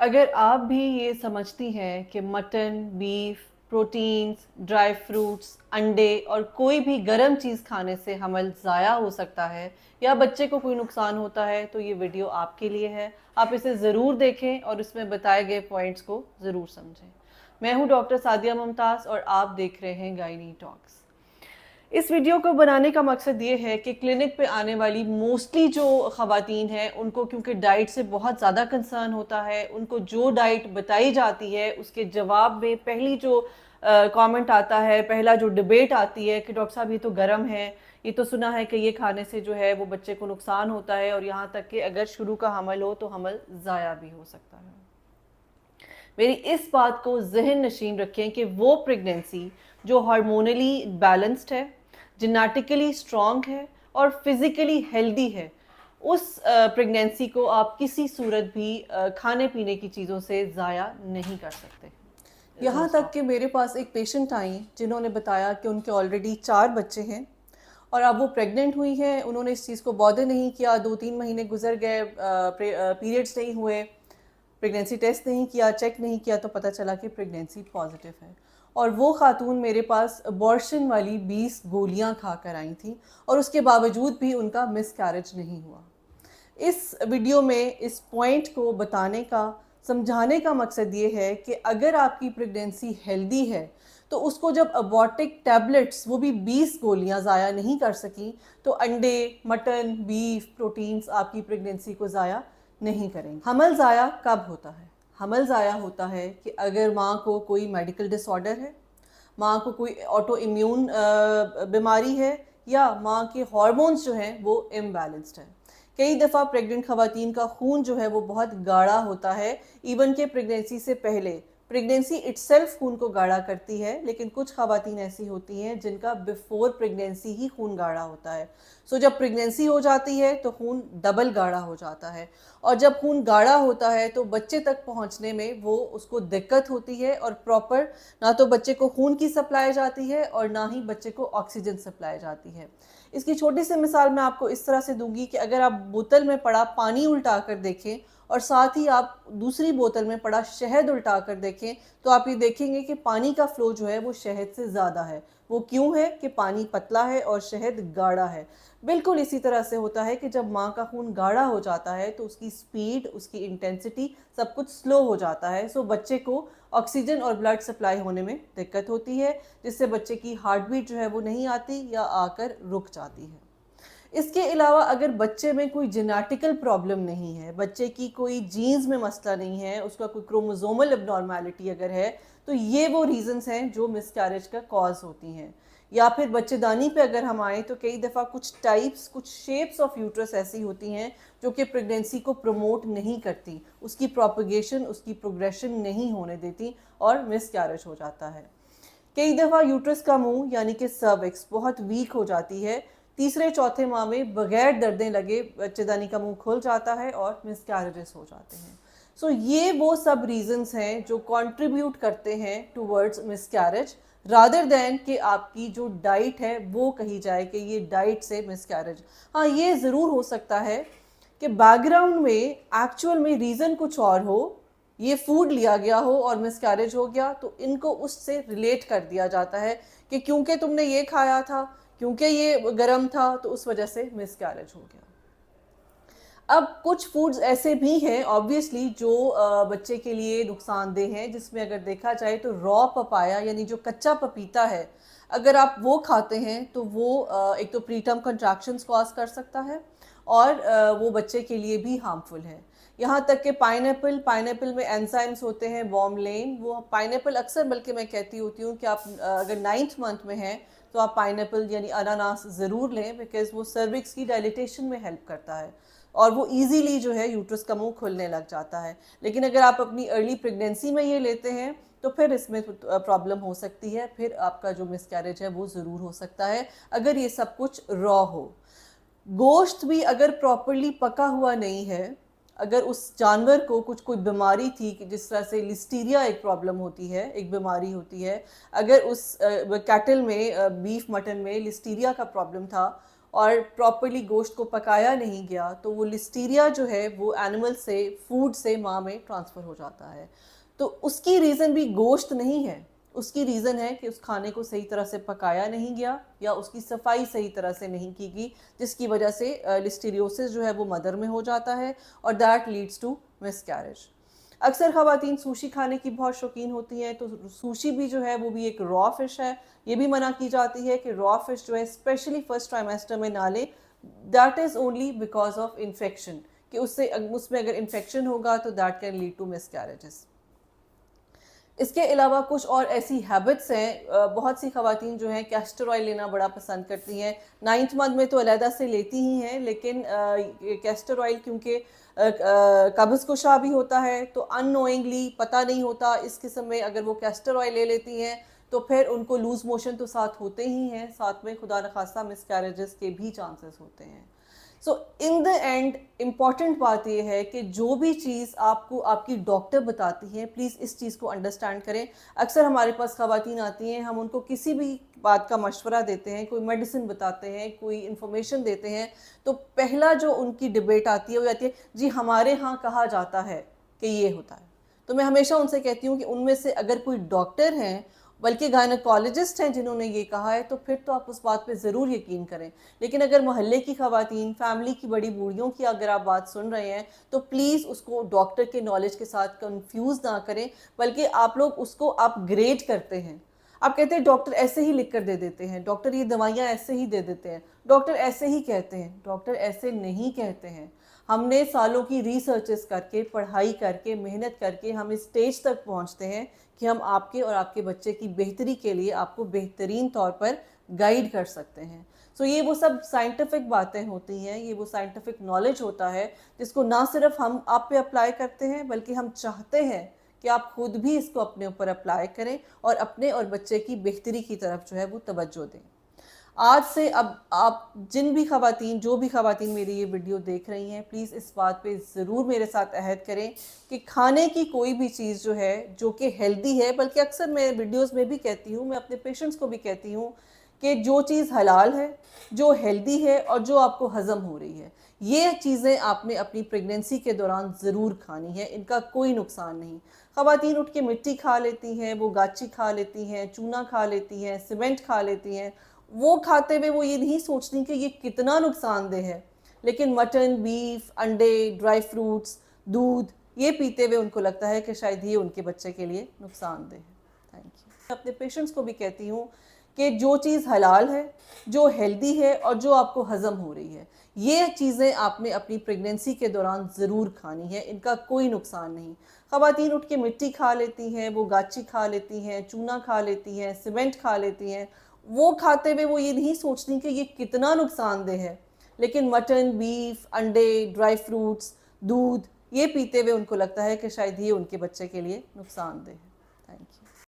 اگر آپ بھی یہ سمجھتی ہیں کہ mutton, beef, proteins, dry fruits, انڈے اور کوئی بھی گرم چیز کھانے سے حمل ضائع ہو سکتا ہے یا بچے کو کوئی نقصان ہوتا ہے تو یہ ویڈیو آپ کے لیے ہے. آپ اسے ضرور دیکھیں اور اس میں بتائے گئے پوائنٹس کو ضرور سمجھیں. میں ہوں ڈاکٹر سعدیہ ممتاز اور آپ دیکھ رہے ہیں گائنی ٹاکس. اس ویڈیو کو بنانے کا مقصد یہ ہے کہ کلینک پہ آنے والی موسٹلی جو خواتین ہیں ان کو کیونکہ ڈائٹ سے بہت زیادہ کنسرن ہوتا ہے، ان کو جو ڈائٹ بتائی جاتی ہے اس کے جواب میں پہلی جو کامنٹ آتا ہے، پہلا جو ڈبیٹ آتی ہے کہ ڈاکٹر صاحب یہ تو گرم ہے، یہ تو سنا ہے کہ یہ کھانے سے جو ہے وہ بچے کو نقصان ہوتا ہے اور یہاں تک کہ اگر شروع کا حمل ہو تو حمل ضائع بھی ہو سکتا ہے. میری اس بات کو ذہن نشین رکھیں کہ وہ پریگنینسی جو ہارمونلی بیلنسڈ ہے، جینیٹیکلی اسٹرانگ ہے اور فزیکلی ہیلدی ہے، اس پریگنینسی کو آپ کسی صورت بھی کھانے پینے کی چیزوں سے ضائع نہیں کر سکتے. یہاں تک کہ میرے پاس ایک پیشنٹ آئیں جنہوں نے بتایا کہ ان کے آلریڈی 4 بچے ہیں اور اب وہ پریگننٹ ہوئی ہیں. انہوں نے اس چیز کو بادر نہیں کیا، 2-3 مہینے گزر گئے، پیریڈز نہیں ہوئے، پریگنینسی ٹیسٹ نہیں کیا، چیک نہیں کیا تو پتہ چلا کہ پریگنینسی پازیٹیو ہے. اور وہ خاتون میرے پاس ابارشن والی 20 گولیاں کھا کر آئی تھیں اور اس کے باوجود بھی ان کا مس کیریج نہیں ہوا. اس ویڈیو میں اس پوائنٹ کو بتانے کا، سمجھانے کا مقصد یہ ہے کہ اگر آپ کی پریگنینسی ہیلدی ہے تو اس کو جب ابارٹک ٹیبلٹس وہ بھی 20 گولیاں ضائع نہیں کر سکیں تو انڈے، مٹن، بیف، پروٹینز آپ کی پریگنینسی کو ضائع نہیں کریں گے. حمل ضائع کب ہوتا ہے؟ حمل ضائع ہوتا ہے کہ اگر ماں کو کوئی میڈیکل ڈس آرڈر ہے، ماں کو کوئی آٹو امیون بیماری ہے یا ماں کے ہارمونز جو ہیں وہ امبیلنسڈ ہیں. کئی دفعہ پریگننٹ خواتین کا خون جو ہے وہ بہت گاڑھا ہوتا ہے، ایون کہ پریگنینسی سے پہلے. پریگنینسی اٹ سیلف خون کو گاڑھا کرتی ہے، لیکن کچھ خواتین ایسی ہوتی ہیں جن کا بیفور پریگنینسی ہی خون گاڑھا ہوتا ہے. سو جب پریگنینسی ہو جاتی ہے تو خون ڈبل گاڑھا ہو جاتا ہے، اور جب خون گاڑھا ہوتا ہے تو بچے تک پہنچنے میں وہ اس کو دقت ہوتی ہے اور پراپر نہ تو بچے کو خون کی سپلائی جاتی ہے اور نہ ہی بچے کو آکسیجن سپلائی جاتی ہے. اس کی چھوٹی سی مثال میں آپ کو اس طرح سے دوں گی کہ اگر آپ بوتل میں پڑا پانی الٹا کر دیکھیں اور ساتھ ہی آپ دوسری بوتل میں پڑا شہد الٹا کر دیکھیں تو آپ یہ دیکھیں گے کہ پانی کا فلو جو ہے وہ شہد سے زیادہ ہے. وہ کیوں ہے کہ پانی پتلا ہے اور شہد گاڑھا ہے. بالکل اسی طرح سے ہوتا ہے کہ جب ماں کا خون گاڑھا ہو جاتا ہے تو اس کی سپیڈ، اس کی انٹینسٹی سب کچھ سلو ہو جاتا ہے. سو بچے کو آکسیجن اور بلڈ سپلائی ہونے میں دقت ہوتی ہے، جس سے بچے کی ہارٹ بیٹ جو ہے وہ نہیں آتی یا آ کر رک جاتی ہے. اس کے علاوہ اگر بچے میں کوئی جینیٹیکل پرابلم نہیں ہے، بچے کی کوئی جینز میں مسئلہ نہیں ہے، اس کا کوئی کروموزومل اب نارمیلٹی اگر ہے تو یہ وہ ریزنز ہیں جو مس کیریج کا کاز ہوتی ہیں. یا پھر بچے دانی پہ اگر ہم آئیں تو کئی دفعہ کچھ ٹائپس، کچھ شیپس آف یوٹرس ایسی ہوتی ہیں جو کہ پریگنینسی کو پروموٹ نہیں کرتی، اس کی پروپیگیشن، اس کی پروگریشن نہیں ہونے دیتی اور مس کیریج ہو جاتا ہے. کئی دفعہ یوٹرس کا منہ یعنی کہ سروکس بہت ویک ہو جاتی ہے. تیسرے چوتھے ماہ میں بغیر دردیں لگے بچے دانی کا منہ کھل جاتا ہے اور مس کیریجز ہو جاتے ہیں. سو یہ وہ سب ریزنز ہیں جو کنٹریبیوٹ کرتے ہیں ٹورڈز مس کیریج، رادر دین کہ آپ کی جو ڈائٹ ہے وہ کہی جائے کہ یہ ڈائٹ سے مس کیریج. ہاں یہ ضرور ہو سکتا ہے کہ بیک گراؤنڈ میں ایکچوئل میں ریزن کچھ اور ہو، یہ فوڈ لیا گیا ہو اور مس کیریج ہو گیا تو ان کو اس سے ریلیٹ کر دیا جاتا ہے کہ کیونکہ تم نے یہ کھایا تھا، کیونکہ یہ گرم تھا تو اس وجہ سے مس کیریج ہو گیا. اب کچھ فوڈز ایسے بھی ہیں آبویسلی جو بچے کے لیے نقصان دہ ہیں، جس میں اگر دیکھا جائے تو را پپایا یعنی جو کچا پپیتا ہے، اگر آپ وہ کھاتے ہیں تو وہ ایک تو پری ٹرم کنٹریکشنز کاز کر سکتا ہے اور وہ بچے کے لیے بھی ہارمفل ہے. یہاں تک کہ پائن ایپل میں انزائمز ہوتے ہیں وارملین، وہ پائن ایپل اکثر بلکہ میں کہتی ہوتی ہوں کہ آپ اگر 9th منتھ میں ہیں تو آپ پائن ایپل یعنی اناناس ضرور لیں، بیکاز وہ سروکس کی ڈائلیٹیشن میں ہیلپ کرتا ہے اور وہ ایزیلی جو ہے یوٹرس کا منہ کھلنے لگ جاتا ہے. لیکن اگر آپ اپنی ارلی پریگنینسی میں یہ لیتے ہیں تو پھر اس میں پرابلم ہو سکتی ہے، پھر آپ کا جو مس کیریج ہے وہ ضرور ہو سکتا ہے اگر یہ سب کچھ را ہو. گوشت بھی اگر پراپرلی پکا ہوا نہیں ہے، اگر اس جانور کو کوئی بیماری تھی کہ جس طرح سے لسٹیریا ایک پرابلم ہوتی ہے، ایک بیماری ہوتی ہے، اگر اس کیٹل میں بیف مٹن میں لسٹیریا کا پرابلم تھا اور پراپرلی گوشت کو پکایا نہیں گیا تو وہ لسٹیریا جو ہے وہ اینیمل سے فوڈ سے ماں میں ٹرانسفر ہو جاتا ہے. تو اس کی ریزن بھی گوشت نہیں ہے, اس کی ریزن ہے کہ اس کھانے کو صحیح طرح سے پکایا نہیں گیا یا اس کی صفائی صحیح طرح سے نہیں کی گئی, جس کی وجہ سے لسٹیریوسس جو ہے وہ مدر میں ہو جاتا ہے اور that leads to miscarriage. اکثر خواتین سوشی کھانے کی بہت شوقین ہوتی ہیں, تو سوشی بھی جو ہے وہ بھی ایک را فش ہے. یہ بھی منع کی جاتی ہے کہ را فش جو ہے اسپیشلی فرسٹ ٹرائمیسٹر میں نہ لیں. That is only because of infection, کہ اس میں اگر انفیکشن ہوگا تو that can lead to miscarriages. اس کے علاوہ کچھ اور ایسی ہیبٹس ہیں, بہت سی خواتین جو ہیں کیسٹر آئل لینا بڑا پسند کرتی ہیں. 9th منتھ میں تو علیحدہ سے لیتی ہی ہیں, لیکن کیسٹر آئل کیونکہ قبض کشا بھی ہوتا ہے تو ان نوئنگلی پتہ نہیں ہوتا اس قسم میں اگر وہ کیسٹر آئل لے لیتی ہیں تو پھر ان کو لوز موشن تو ساتھ ہوتے ہی ہیں, ساتھ میں خدا نخواستہ مس کیریجز کے بھی چانسز ہوتے ہیں. سو ان دا اینڈ امپورٹنٹ بات یہ ہے کہ جو بھی چیز آپ کو آپ کی ڈاکٹر بتاتی ہے پلیز اس چیز کو انڈرسٹینڈ کریں. اکثر ہمارے پاس خواتین آتی ہیں, ہم ان کو کسی بھی بات کا مشورہ دیتے ہیں, کوئی میڈیسن بتاتے ہیں, کوئی انفارمیشن دیتے ہیں, تو پہلا جو ان کی ڈبیٹ آتی ہے وہ آتی ہے جی ہمارے ہاں کہا جاتا ہے کہ یہ ہوتا ہے. تو میں ہمیشہ ان سے کہتی ہوں کہ ان میں سے اگر کوئی ڈاکٹر ہیں بلکہ گائنیکالوجسٹ ہیں جنہوں نے یہ کہا ہے تو پھر تو آپ اس بات پہ ضرور یقین کریں. لیکن اگر محلے کی خواتین, فیملی کی بڑی بوڑھیوں کی اگر آپ بات سن رہے ہیں تو پلیز اس کو ڈاکٹر کے نالج کے ساتھ کنفیوز نہ کریں, بلکہ آپ لوگ اس کو اپ گریڈ کرتے ہیں. آپ کہتے ہیں ڈاکٹر ایسے ہی لکھ کر دے دیتے ہیں, ڈاکٹر یہ دوائیاں ایسے ہی دے دیتے ہیں, ڈاکٹر ایسے ہی کہتے ہیں. ڈاکٹر ایسے نہیں کہتے ہیں. ہم نے سالوں کی ریسرچز کر کے, پڑھائی کر کے, محنت کر کے ہم اس سٹیج تک پہنچتے ہیں کہ ہم آپ کے اور آپ کے بچے کی بہتری کے لیے آپ کو بہترین طور پر گائیڈ کر سکتے ہیں. سو یہ وہ سب سائنٹیفک باتیں ہوتی ہیں, یہ وہ سائنٹیفک نالج ہوتا ہے جس کو نہ صرف ہم آپ پہ اپلائی کرتے ہیں بلکہ ہم چاہتے ہیں کہ آپ خود بھی اس کو اپنے اوپر اپلائی کریں اور اپنے اور بچے کی بہتری کی طرف جو ہے وہ توجہ دیں. آج سے اب آپ جو بھی خواتین میری یہ ویڈیو دیکھ رہی ہیں, پلیز اس بات پہ ضرور میرے ساتھ عہد کریں کہ کھانے کی کوئی بھی چیز جو ہے جو کہ ہیلدی ہے, بلکہ اکثر میں ویڈیوز میں بھی کہتی ہوں, میں اپنے پیشنٹس کو بھی کہتی ہوں کہ جو چیز حلال ہے, جو ہیلدی ہے اور جو آپ کو ہضم ہو رہی ہے, یہ چیزیں آپ نے اپنی پریگننسی کے دوران ضرور کھانی ہے, ان کا کوئی نقصان نہیں. خواتین اٹھ کے مٹی کھا لیتی ہیں, وہ گاچی کھا لیتی ہیں, چونا کھا لیتی ہیں, سیمنٹ کھا لیتی ہیں. وہ کھاتے ہوئے وہ یہ نہیں سوچتی کہ یہ کتنا نقصان دہ ہے, لیکن مٹن, بیف, انڈے, ڈرائی فروٹس, دودھ یہ پیتے ہوئے ان کو لگتا ہے کہ شاید یہ ان کے بچے کے لیے نقصان دہ ہے. Thank you. میں اپنے پیشنٹس کو بھی کہتی ہوں کہ جو چیز حلال ہے, جو ہیلدی ہے اور جو آپ کو ہضم ہو رہی ہے, یہ چیزیں آپ نے اپنی پریگننسی کے دوران ضرور کھانی ہے, ان کا کوئی نقصان نہیں. خواتین اٹھ کے مٹی کھا لیتی ہیں, وہ گاچی کھا لیتی ہیں, چونا کھا لیتی ہیں, سیمنٹ کھا لیتی ہیں. وہ کھاتے ہوئے وہ یہ نہیں سوچتی کہ یہ کتنا نقصان دہ ہے, لیکن مٹن, بیف, انڈے, ڈرائی فروٹس, دودھ یہ پیتے ہوئے ان کو لگتا ہے کہ شاید یہ ان کے بچے کے لیے نقصان دہ ہے. Thank you.